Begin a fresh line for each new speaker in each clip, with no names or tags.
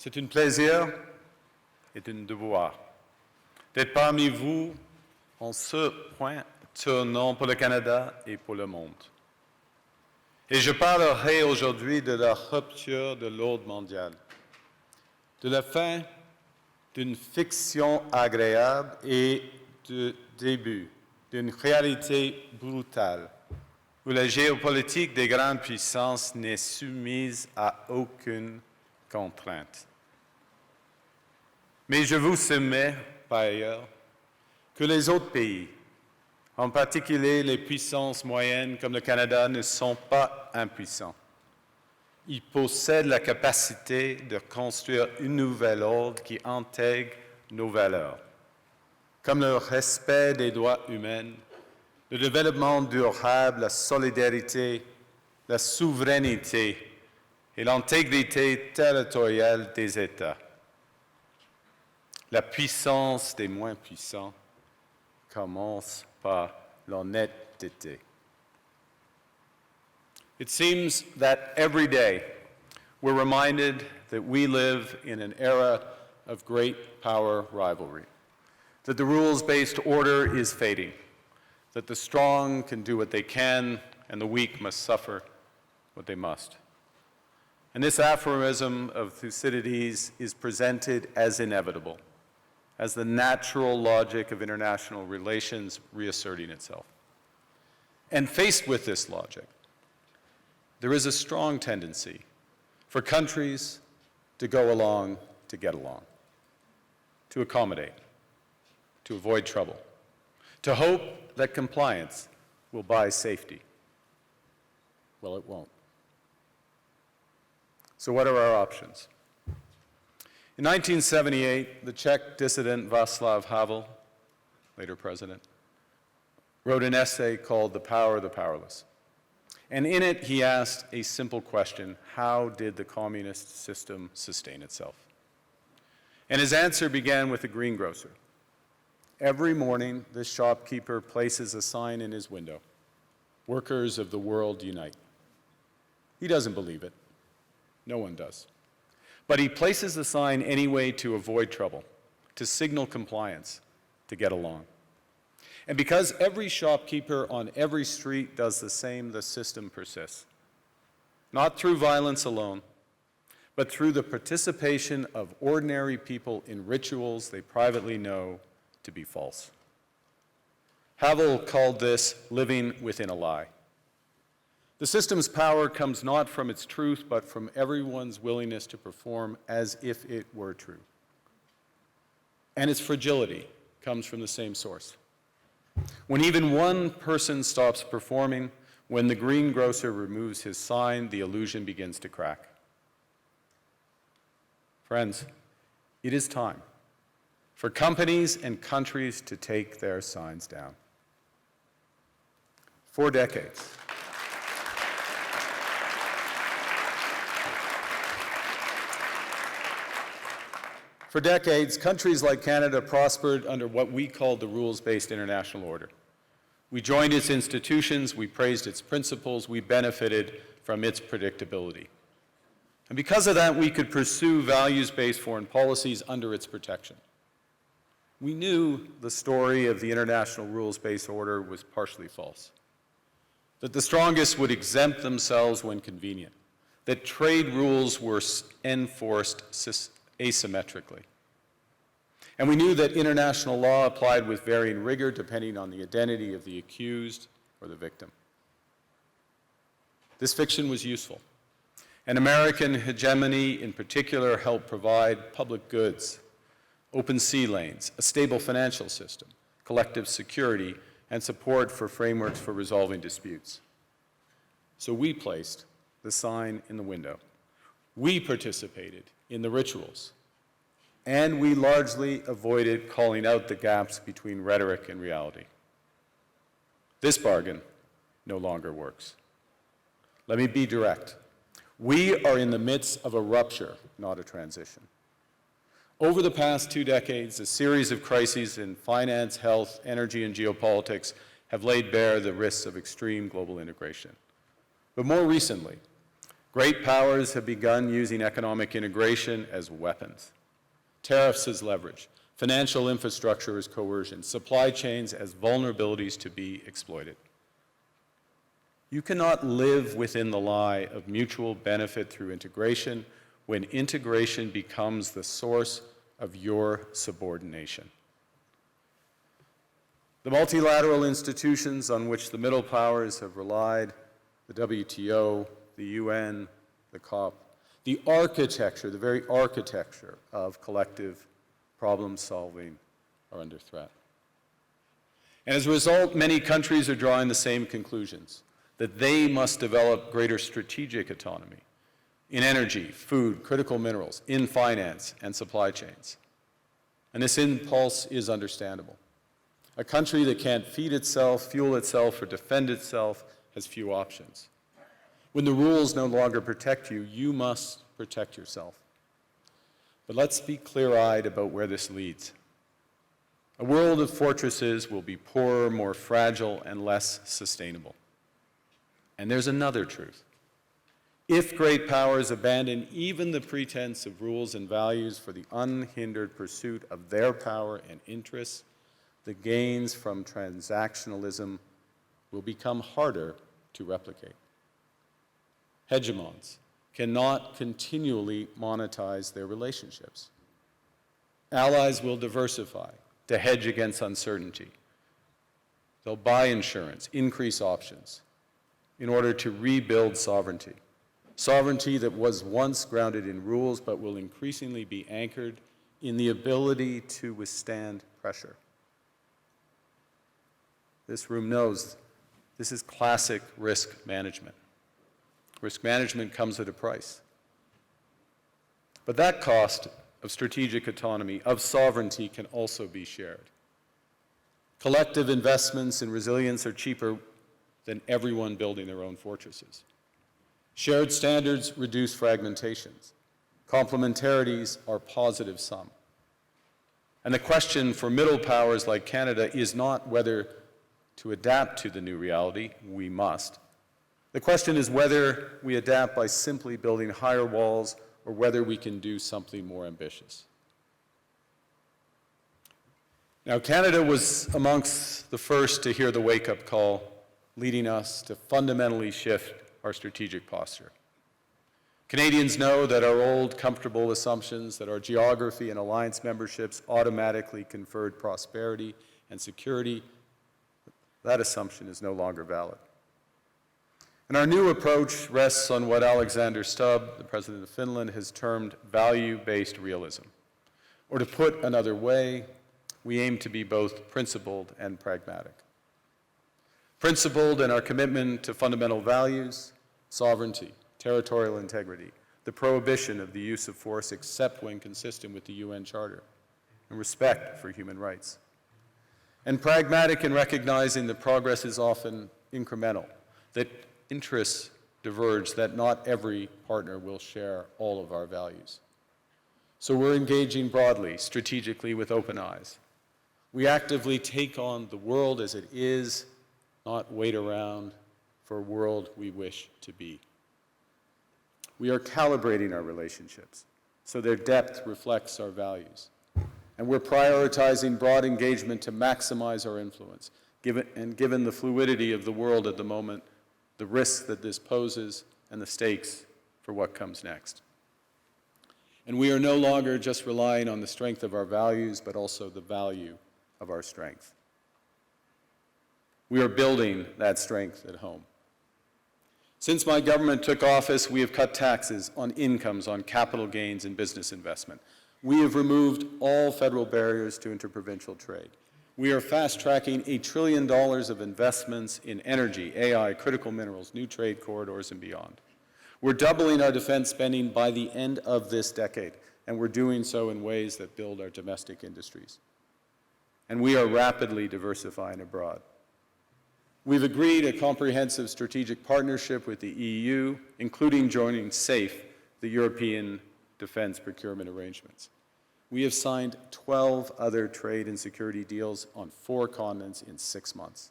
C'est un plaisir et un devoir d'être parmi vous en ce point tournant pour le Canada et pour le monde. Et je parlerai aujourd'hui de la rupture de l'ordre mondial, de la fin d'une fiction agréable et du début d'une réalité brutale, où la géopolitique des grandes puissances n'est soumise à aucune contrainte. Mais je vous soumets, par ailleurs, que les autres pays, en particulier les puissances moyennes comme le Canada, ne sont pas impuissants. Ils possèdent la capacité de construire une nouvelle ordre qui intègre nos valeurs, comme le respect des droits humains, le développement durable, la solidarité, la souveraineté et l'intégrité territoriale des États. La puissance des moins puissants commence par l'honnêteté. It seems that every day we're reminded that we live in an era of great power rivalry, that the rules-based order is fading, that the strong can do what they can and the weak must suffer what they must. And this aphorism of Thucydides is presented as inevitable, as the natural logic of international relations reasserting itself. And faced with this logic, there is a strong tendency for countries to go along to get along, to accommodate, to avoid trouble, to hope that compliance will buy safety. Well, it won't. So what are our options? In 1978, the Czech dissident Václav Havel, later president, wrote an essay called The Power of the Powerless. And in it, he asked a simple question: how did the communist system sustain itself? And his answer began with a greengrocer. Every morning, this shopkeeper places a sign in his window: "Workers of the world unite." He doesn't believe it. No one does. But he places the sign anyway to avoid trouble, to signal compliance, to get along. And because every shopkeeper on every street does the same, the system persists. Not through violence alone, but through the participation of ordinary people in rituals they privately know to be false. Havel called this living within a lie. The system's power comes not from its truth, but from everyone's willingness to perform as if it were true. And its fragility comes from the same source. When even one person stops performing, when the greengrocer removes his sign, the illusion begins to crack. Friends, it is time for companies and countries to take their signs down. For decades, countries like Canada prospered under what we called the rules-based international order. We joined its institutions, we praised its principles, we benefited from its predictability. And because of that, we could pursue values-based foreign policies under its protection. We knew the story of the international rules-based order was partially false, that the strongest would exempt themselves when convenient, that trade rules were enforced asymmetrically. And we knew that international law applied with varying rigor depending on the identity of the accused or the victim. This fiction was useful. And American hegemony in particular helped provide public goods, open sea lanes, a stable financial system, collective security, and support for frameworks for resolving disputes. So we placed the sign in the window. We participated in the rituals, and we largely avoided calling out the gaps between rhetoric and reality. This bargain no longer works. Let me be direct. We are in the midst of a rupture, not a transition. Over the past 2 decades, a series of crises in finance, health, energy, and geopolitics have laid bare the risks of extreme global integration. But more recently, Great powers have begun using economic integration as weapons, tariffs as leverage, financial infrastructure as coercion, supply chains as vulnerabilities to be exploited. You cannot live within the lie of mutual benefit through integration when integration becomes the source of your subordination. The multilateral institutions on which the middle powers have relied, the WTO, the UN, the COP, the architecture, the very architecture of collective problem solving are under threat. And as a result, many countries are drawing the same conclusions, that they must develop greater strategic autonomy in energy, food, critical minerals, in finance, and supply chains. And this impulse is understandable. A country that can't feed itself, fuel itself, or defend itself has few options. When the rules no longer protect you, you must protect yourself. But let's be clear-eyed about where this leads. A world of fortresses will be poorer, more fragile, and less sustainable. And there's another truth. If great powers abandon even the pretense of rules and values for the unhindered pursuit of their power and interests, the gains from transactionalism will become harder to replicate. Hegemons cannot continually monetize their relationships. Allies will diversify to hedge against uncertainty. They'll buy insurance, increase options, in order to rebuild sovereignty. Sovereignty that was once grounded in rules but will increasingly be anchored in the ability to withstand pressure. This room knows this is classic risk management. Risk management comes at a price. But that cost of strategic autonomy, of sovereignty, can also be shared. Collective investments in resilience are cheaper than everyone building their own fortresses. Shared standards reduce fragmentations. Complementarities are positive sum. And the question for middle powers like Canada is not whether to adapt to the new reality, we must. The question is whether we adapt by simply building higher walls or whether we can do something more ambitious. Now, Canada was amongst the first to hear the wake-up call, leading us to fundamentally shift our strategic posture. Canadians know that our old, comfortable assumptions that our geography and alliance memberships automatically conferred prosperity and security, that assumption is no longer valid. And our new approach rests on what Alexander Stubb, the President of Finland, has termed value-based realism. Or to put another way, we aim to be both principled and pragmatic. Principled in our commitment to fundamental values, sovereignty, territorial integrity, the prohibition of the use of force except when consistent with the UN Charter, and respect for human rights. And pragmatic in recognizing that progress is often incremental, that interests diverge, that not every partner will share all of our values. So we're engaging broadly, strategically, with open eyes. We actively take on the world as it is, not wait around for a world we wish to be. We are calibrating our relationships so their depth reflects our values. And we're prioritizing broad engagement to maximize our influence, given the fluidity of the world at the moment, the risks that this poses, and the stakes for what comes next. And we are no longer just relying on the strength of our values, but also the value of our strength. We are building that strength at home. Since my government took office, we have cut taxes on incomes, on capital gains, and business investment. We have removed all federal barriers to interprovincial trade. We are fast-tracking $1 trillion of investments in energy, AI, critical minerals, new trade corridors, and beyond. We're doubling our defense spending by the end of this decade, and we're doing so in ways that build our domestic industries. And we are rapidly diversifying abroad. We've agreed a comprehensive strategic partnership with the EU, including joining SAFE, the European Defense Procurement Arrangements. We have signed 12 other trade and security deals on 4 continents in 6 months.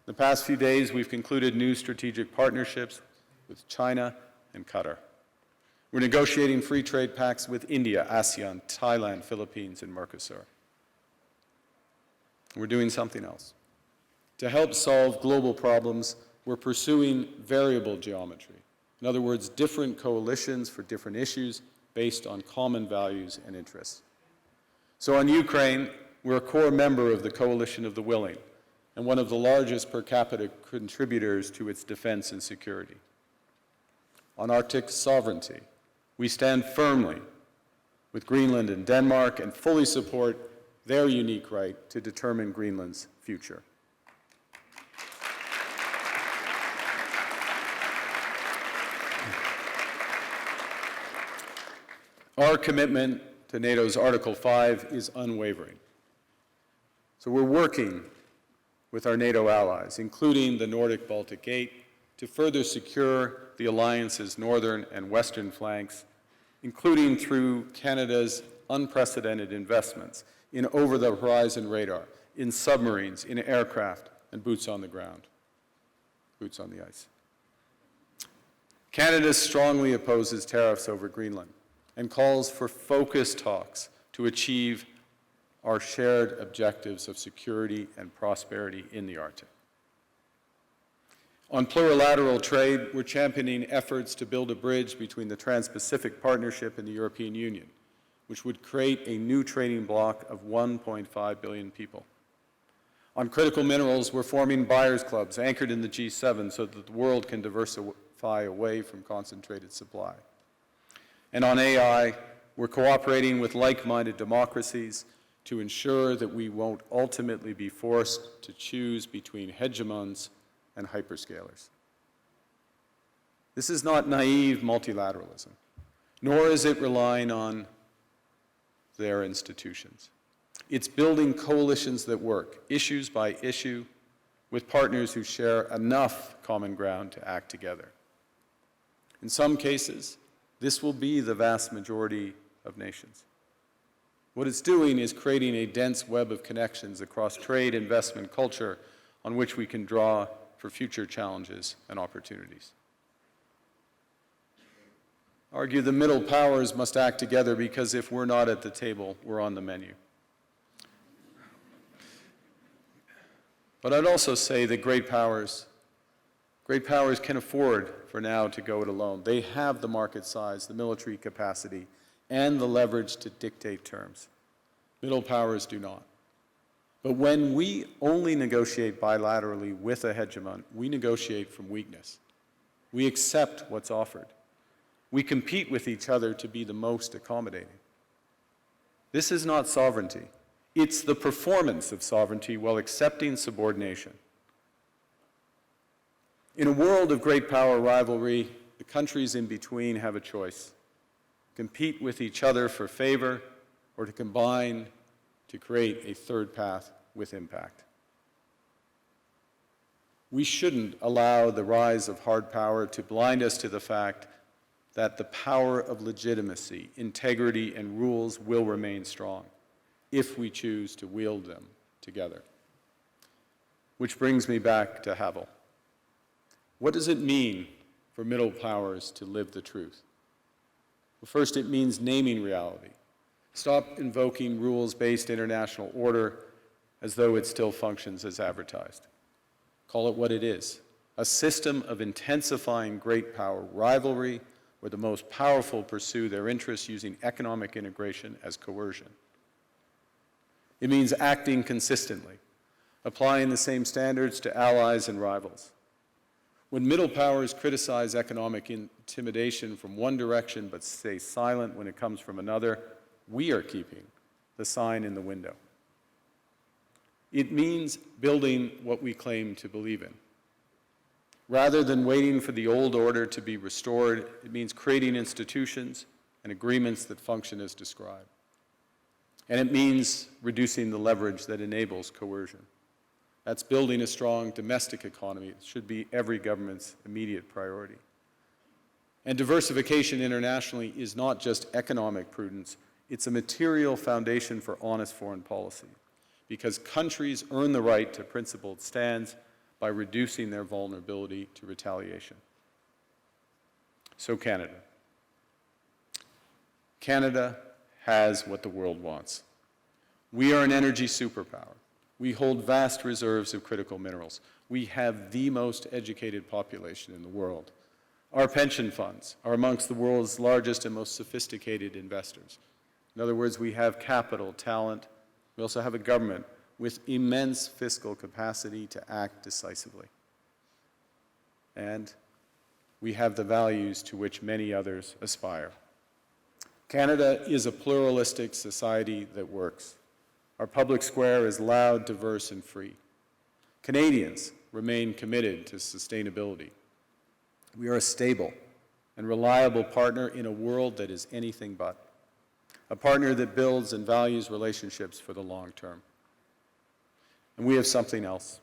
In the past few days, we've concluded new strategic partnerships with China and Qatar. We're negotiating free trade pacts with India, ASEAN, Thailand, Philippines, and Mercosur. We're doing something else. To help solve global problems, we're pursuing variable geometry. In other words, different coalitions for different issues based on common values and interests. So on Ukraine, we're a core member of the Coalition of the Willing and one of the largest per capita contributors to its defense and security. On Arctic sovereignty, we stand firmly with Greenland and Denmark and fully support their unique right to determine Greenland's future. Our commitment to NATO's Article 5 is unwavering. So we're working with our NATO allies, including the Nordic-Baltic Gate, to further secure the alliance's northern and western flanks, including through Canada's unprecedented investments in over-the-horizon radar, in submarines, in aircraft, and boots on the ground, boots on the ice. Canada strongly opposes tariffs over Greenland and calls for focused talks to achieve our shared objectives of security and prosperity in the Arctic. On plurilateral trade, we're championing efforts to build a bridge between the Trans-Pacific Partnership and the European Union, which would create a new trading bloc of 1.5 billion people. On critical minerals, we're forming buyers' clubs anchored in the G7 so that the world can diversify away from concentrated supply. And on AI, we're cooperating with like-minded democracies to ensure that we won't ultimately be forced to choose between hegemons and hyperscalers. This is not naive multilateralism, nor is it relying on their institutions. It's building coalitions that work, issues by issue, with partners who share enough common ground to act together. In some cases, this will be the vast majority of nations. What it's doing is creating a dense web of connections across trade, investment, culture, on which we can draw for future challenges and opportunities. I argue the middle powers must act together because if we're not at the table, we're on the menu. But I'd also say that great powers can afford for now to go it alone. They have the market size, the military capacity, and the leverage to dictate terms. Middle powers do not. But when we only negotiate bilaterally with a hegemon, we negotiate from weakness. We accept what's offered. We compete with each other to be the most accommodating. This is not sovereignty. It's the performance of sovereignty while accepting subordination. In a world of great power rivalry, the countries in between have a choice: compete with each other for favor, or to combine to create a third path with impact. We shouldn't allow the rise of hard power to blind us to the fact that the power of legitimacy, integrity, and rules will remain strong if we choose to wield them together. Which brings me back to Havel. What does it mean for middle powers to live the truth? Well, first, it means naming reality. Stop invoking rules-based international order as though it still functions as advertised. Call it what it is: a system of intensifying great power rivalry where the most powerful pursue their interests using economic integration as coercion. It means acting consistently, applying the same standards to allies and rivals. When middle powers criticize economic intimidation from one direction but stay silent when it comes from another, we are keeping the sign in the window. It means building what we claim to believe in. Rather than waiting for the old order to be restored, it means creating institutions and agreements that function as described. And it means reducing the leverage that enables coercion. That's building a strong domestic economy. It should be every government's immediate priority. And diversification internationally is not just economic prudence, it's a material foundation for honest foreign policy, because countries earn the right to principled stands by reducing their vulnerability to retaliation. So Canada. Canada has what the world wants. We are an energy superpower. We hold vast reserves of critical minerals. We have the most educated population in the world. Our pension funds are amongst the world's largest and most sophisticated investors. In other words, we have capital, talent. We also have a government with immense fiscal capacity to act decisively. And we have the values to which many others aspire. Canada is a pluralistic society that works. Our public square is loud, diverse, and free. Canadians remain committed to sustainability. We are a stable and reliable partner in a world that is anything but. A partner that builds and values relationships for the long term. And we have something else.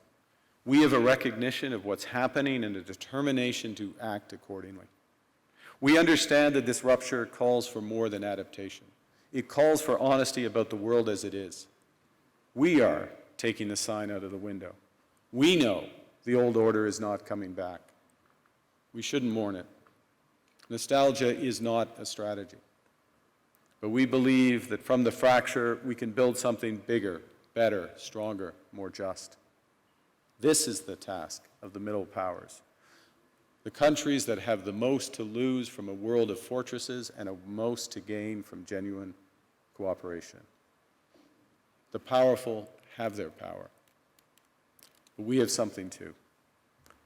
We have a recognition of what's happening and a determination to act accordingly. We understand that this rupture calls for more than adaptation. It calls for honesty about the world as it is. We are taking the sign out of the window. We know the old order is not coming back. We shouldn't mourn it. Nostalgia is not a strategy. But we believe that from the fracture, we can build something bigger, better, stronger, more just. This is the task of the middle powers. The countries that have the most to lose from a world of fortresses and the most to gain from genuine cooperation. The powerful have their power. But we have something too.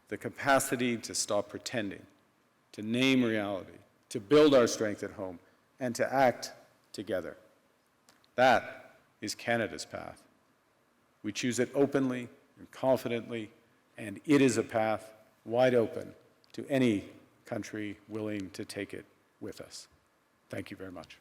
The capacity to stop pretending, to name reality, to build our strength at home, and to act together. That is Canada's path. We choose it openly and confidently, and it is a path wide open to any country willing to take it with us. Thank you very much.